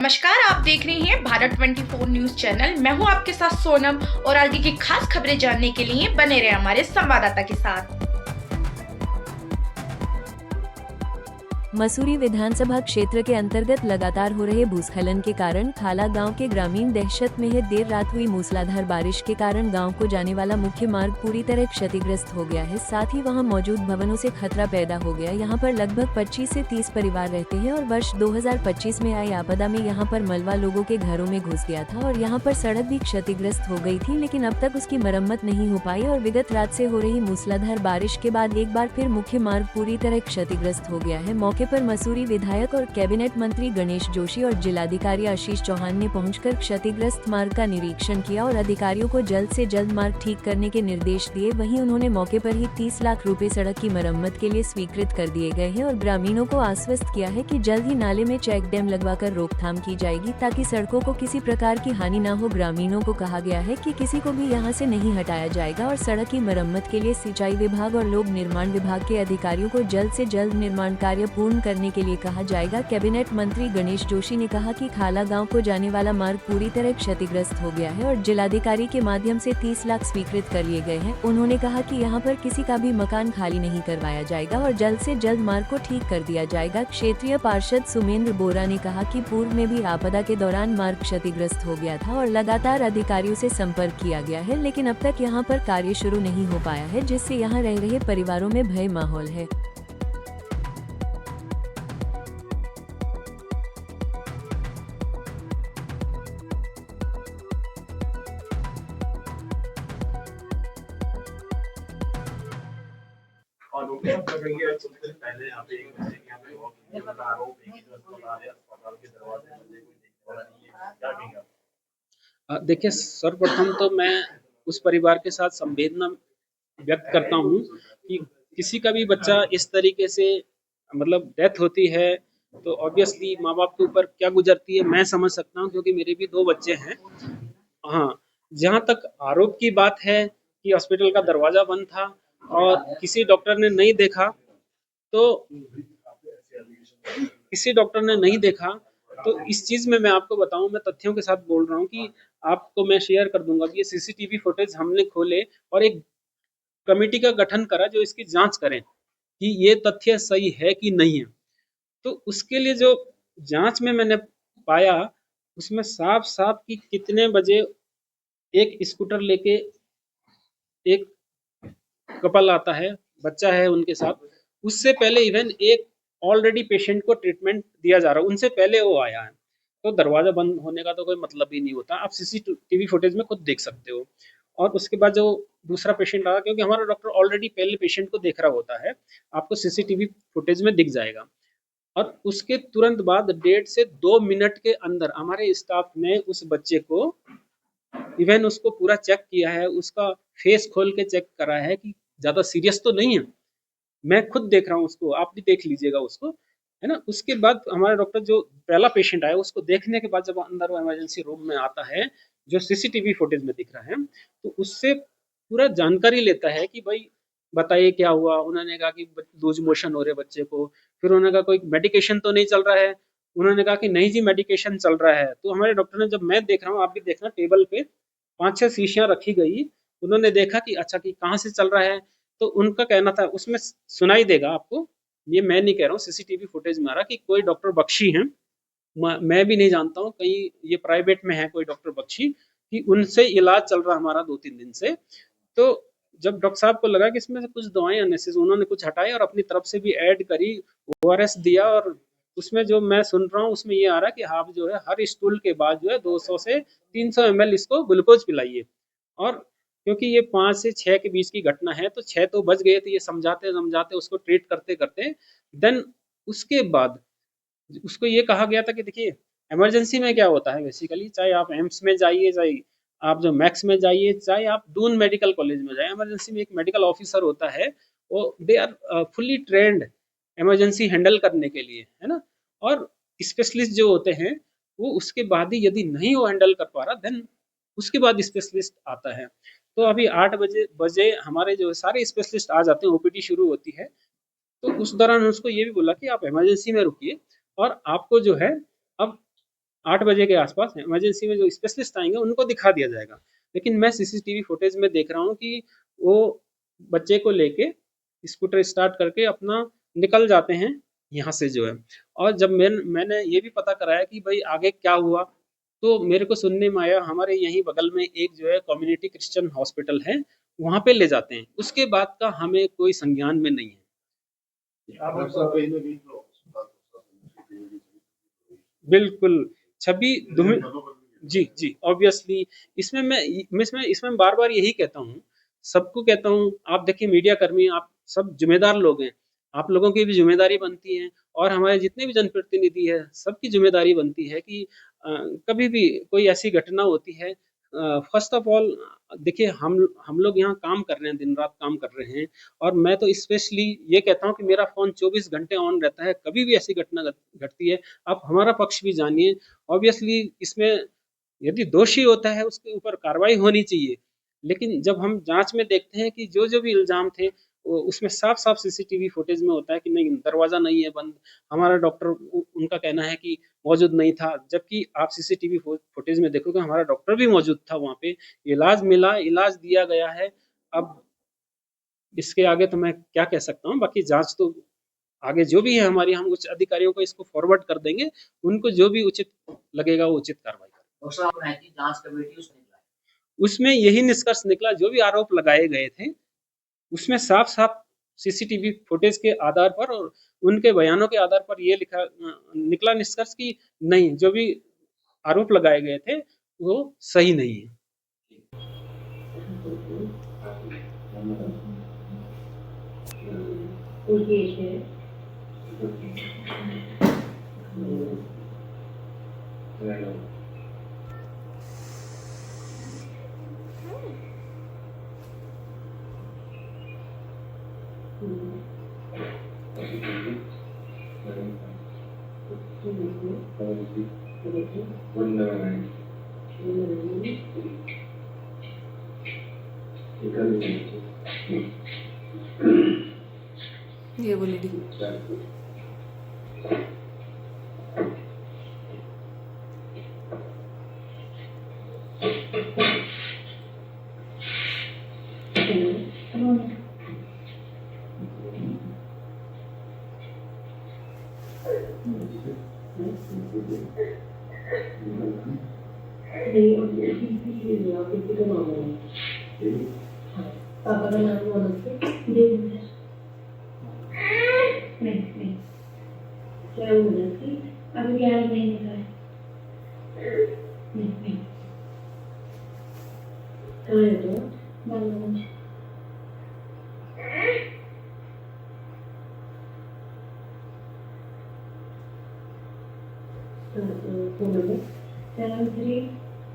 नमस्कार, आप देख रहे हैं भारत 24 न्यूज चैनल। मैं हूं आपके साथ सोनम और आगे की खास खबरें जानने के लिए बने रहे हमारे संवाददाता के साथ। मसूरी विधानसभा क्षेत्र के अंतर्गत लगातार हो रहे भूस्खलन के कारण खाला गांव के ग्रामीण दहशत में है। देर रात हुई मूसलाधार बारिश के कारण गांव को जाने वाला मुख्य मार्ग पूरी तरह क्षतिग्रस्त हो गया है। साथ ही वहां मौजूद भवनों से खतरा पैदा हो गया। यहां पर लगभग 25 से 30 परिवार रहते हैं और वर्ष 2025 में आई आपदा में यहां पर मलबा लोगों के घरों में घुस गया था और यहां पर सड़क भी क्षतिग्रस्त हो गई थी, लेकिन अब तक उसकी मरम्मत नहीं हो पाई और विगत रात से हो रही मूसलाधार बारिश के बाद एक बार फिर मुख्य मार्ग पूरी तरह क्षतिग्रस्त हो गया है। मौके पर मसूरी विधायक और कैबिनेट मंत्री गणेश जोशी और जिलाधिकारी आशीष चौहान ने पहुंचकर क्षतिग्रस्त मार्ग का निरीक्षण किया और अधिकारियों को जल्द से जल्द मार्ग ठीक करने के निर्देश दिए। वहीं उन्होंने मौके पर ही 30 लाख रुपए सड़क की मरम्मत के लिए स्वीकृत कर दिए गए हैं और ग्रामीणों को आश्वस्त किया है कि जल्द ही नाले में चेक डैम लगवाकर रोकथाम की जाएगी ताकि सड़कों को किसी प्रकार की हानि न हो। ग्रामीणों को कहा गया है कि किसी को भी यहां से नहीं हटाया जाएगा और सड़क की मरम्मत के लिए सिंचाई विभाग और लोक निर्माण विभाग के अधिकारियों को जल्द से जल्द निर्माण कार्य पूर्ण करने के लिए कहा जाएगा। कैबिनेट मंत्री गणेश जोशी ने कहा कि खाला गांव को जाने वाला मार्ग पूरी तरह क्षतिग्रस्त हो गया है और जिलाधिकारी के माध्यम से 30 लाख स्वीकृत कर लिए गए हैं। उन्होंने कहा कि यहां पर किसी का भी मकान खाली नहीं करवाया जाएगा और जल्द से जल्द मार्ग को ठीक कर दिया जाएगा। क्षेत्रीय पार्षद सुमेंद्र बोरा ने कहा कि पूर्व में भी आपदा के दौरान मार्ग क्षतिग्रस्त हो गया था और लगातार अधिकारियों से संपर्क किया गया है, लेकिन अब तक यहां पर कार्य शुरू नहीं हो पाया है, जिससे यहां रह रहे परिवारों में भय माहौल है। और उनके हम करेंगे कुछ दिन पहले यहाँ पे एक बच्चे के यहाँ पे हुआ कि उनका आरोप है कि जो अस्पताल है, अस्पताल के दरवाजे बंदे कोई देखने वाला नहीं है, क्या कहेंगे आप? देखिए, सर्वप्रथम तो मैं उस परिवार के साथ संवेदना व्यक्त करता हूँ कि किसी का भी बच्चा इस तरीके से मतलब डेथ होती है तो ऑब्वियसली माँ बाप के ऊपर क्या गुजरती है मैं समझ सकता हूँ, क्योंकि मेरे भी 2 बच्चे हैं। हाँ, जहाँ तक आरोप की बात है कि हॉस्पिटल का दरवाजा बंद था और किसी डॉक्टर ने नहीं देखा, तो किसी डॉक्टर ने नहीं देखा तो इस चीज में मैं आपको बताऊं, मैं तथ्यों के साथ बोल रहा हूँ कि आपको मैं शेयर कर दूंगा कि ये सीसीटीवी फुटेज हमने खोले और एक कमेटी का गठन करा जो इसकी जांच करें कि ये तथ्य सही है कि नहीं है। तो उसके लिए जो जांच में मैंने पाया उसमें साफ साफ कि कितने बजे एक स्कूटर लेके एक कपल आता है, बच्चा है उनके साथ, उससे पहले इवन एक ऑलरेडी पेशेंट को ट्रीटमेंट दिया जा रहा है, उनसे पहले वो आया है। तो दरवाजा बंद होने का तो कोई मतलब ही नहीं होता, आप सीसीटीवी फुटेज में खुद देख सकते हो। और उसके बाद जो दूसरा पेशेंट आया, क्योंकि हमारा डॉक्टर ऑलरेडी पहले पेशेंट को देख रहा होता है, आपको सीसीटीवी फुटेज में दिख जाएगा। और उसके तुरंत बाद 1.5 से 2 मिनट के अंदर हमारे स्टाफ ने उस बच्चे को इवन उसको पूरा चेक किया है, उसका फेस खोल के चेक करा है कि ज्यादा सीरियस तो नहीं है। मैं खुद देख रहा हूँ उसको, आप भी देख लीजिएगा उसको, है ना। उसके बाद हमारा डॉक्टर जो पहला पेशेंट आया उसको देखने के बाद जब अंदर वो इमरजेंसी रूम में आता है, जो सीसीटीवी फुटेज में दिख रहा है, तो उससे पूरा जानकारी लेता है कि भाई बताइए क्या हुआ। उन्होंने कहा कि लूज मोशन हो रहे बच्चे को, फिर उन्होंने कहा कोई मेडिकेशन तो नहीं चल रहा है, उन्होंने कहा कि नहीं जी मेडिकेशन चल रहा है। तो हमारे डॉक्टर ने, जब मैं देख रहा हूँ आप भी देखना, टेबल पे 5-6 शीशियां रखी गई, उन्होंने देखा कि अच्छा कि कहाँ से चल रहा है। तो उनका कहना था, उसमें सुनाई देगा आपको, ये मैं नहीं कह रहा हूँ, सीसीटीवी फुटेज में आ रहा कि कोई डॉक्टर बख्शी हैं, मैं भी नहीं जानता हूँ, कहीं ये प्राइवेट में है कोई डॉक्टर बख्शी, कि उनसे इलाज चल रहा हमारा 2-3 दिन से। तो जब डॉक्टर साहब को लगा कि इसमें से कुछ दवाएं अननेसेसरी, उन्होंने कुछ हटाई और अपनी तरफ से भी ऐड करी, ओआरएस दिया। और उसमें जो मैं सुन रहा हूँ उसमें ये आ रहा कि आप जो है हर स्टूल के बाद जो है 200 से 300 ml इसको ग्लूकोज पिलाइए। और क्योंकि ये 5 से 6 के बीच की घटना है, तो 6 तो बज गए थे, ये समझाते समझाते उसको ट्रीट करते करते। देन उसके बाद उसको ये कहा गया था कि देखिए इमरजेंसी में क्या होता है, बेसिकली चाहे आप एम्स में जाइए, चाहे आप जो मैक्स में जाइए, चाहे आप दून मेडिकल कॉलेज में जाइए, इमरजेंसी में एक मेडिकल ऑफिसर होता है, वो they are fully trained emergency handle करने के लिए, है ना। और स्पेशलिस्ट जो होते हैं वो उसके बाद ही यदि नहीं वो हैंडल कर पा रहा, देन उसके बाद स्पेशलिस्ट आता है। तो अभी 8 बजे हमारे जो सारे स्पेशलिस्ट आ जाते हैं, ओपीडी शुरू होती है। तो उस दौरान उसको ये भी बोला कि आप इमरजेंसी में रुकिए और आपको जो है अब 8 बजे के आसपास इमरजेंसी में जो स्पेशलिस्ट आएंगे उनको दिखा दिया जाएगा। लेकिन मैं सीसीटीवी फुटेज में देख रहा हूँ कि वो बच्चे को लेके स्कूटर स्टार्ट करके अपना निकल जाते हैं यहाँ से जो है। और जब मैंने ये भी पता कराया कि भाई आगे क्या हुआ, तो मेरे को सुनने में आया हमारे यहीं बगल में एक जो है कम्युनिटी क्रिश्चियन हॉस्पिटल है, वहाँ पे ले जाते हैं। उसके बाद का हमें कोई संज्ञान में नहीं है। आप उसका कहीं ना कहीं तो बिल्कुल, छवि जी, जी, ऑब्वियसली इसमें बार-बार यही कहता हूँ, सबको कहता हूँ, आप देखिए मीडिया कर्मी, आप सब ज़िम्मेदार लोग हैं, आप लोगों की भी ज़िम्मेदारी बनती है और हमारे जितने भी जनप्रतिनिधि हैं, सबकी ज़िम्मेदारी बनती है कि कभी भी कोई ऐसी घटना होती है, फर्स्ट ऑफ ऑल देखिए हम लोग यहाँ काम कर रहे हैं, दिन-रात काम कर रहे हैं और मैं तो स्पेशली ये कहता हूँ कि मेरा फ़ोन 24 घंटे ऑन रहता है, कभी भी ऐसी घटना घटती है, आप हमारा पक्ष भी जानिए। ऑब्वियसली इसमें यदि दोषी होता है उसके ऊपर कार्रवाई होनी चाहिए, लेकिन जब हम जांच में देखते हैं कि जो भी इल्जाम थे उसमें साफ साफ सीसीटीवी फुटेज में होता है कि नहीं दरवाजा नहीं है बंद, हमारा डॉक्टर उनका कहना है कि मौजूद नहीं था, जबकि आप सीसीटीवी फुटेज में देखोगे हमारा डॉक्टर भी मौजूद था वहाँ पे, इलाज मिला, इलाज दिया गया है। अब इसके आगे तो मैं क्या कह सकता हूँ, बाकी जांच तो आगे जो भी है हमारी, हम उच्च अधिकारियों को इसको फॉरवर्ड कर देंगे, उनको जो भी उचित लगेगा वो उचित कार्रवाई करेंगे। जांच कमेटी उसमें यही निष्कर्ष निकला, जो भी आरोप लगाए गए थे उसमें साफ साफ सीसीटीवी फुटेज के आधार पर और उनके बयानों के आधार पर ये निकला निष्कर्ष कि नहीं, जो भी आरोप लगाए गए थे वो सही नहीं है। ये बोली डी पापा का नाम बोलो देव नहीं क्या बोला कि अभी 11 महीने का है नहीं कहाँ है तो बालगंज फोन नंबर 7302093637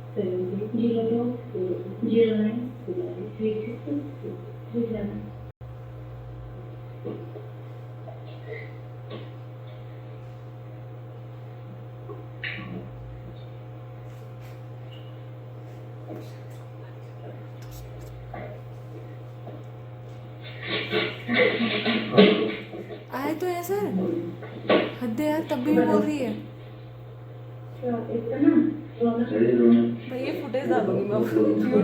आए तो ऐसा हद है यार, तब भी बोल रही है इतना भाई, ये फुटेज डालूंगी मैं।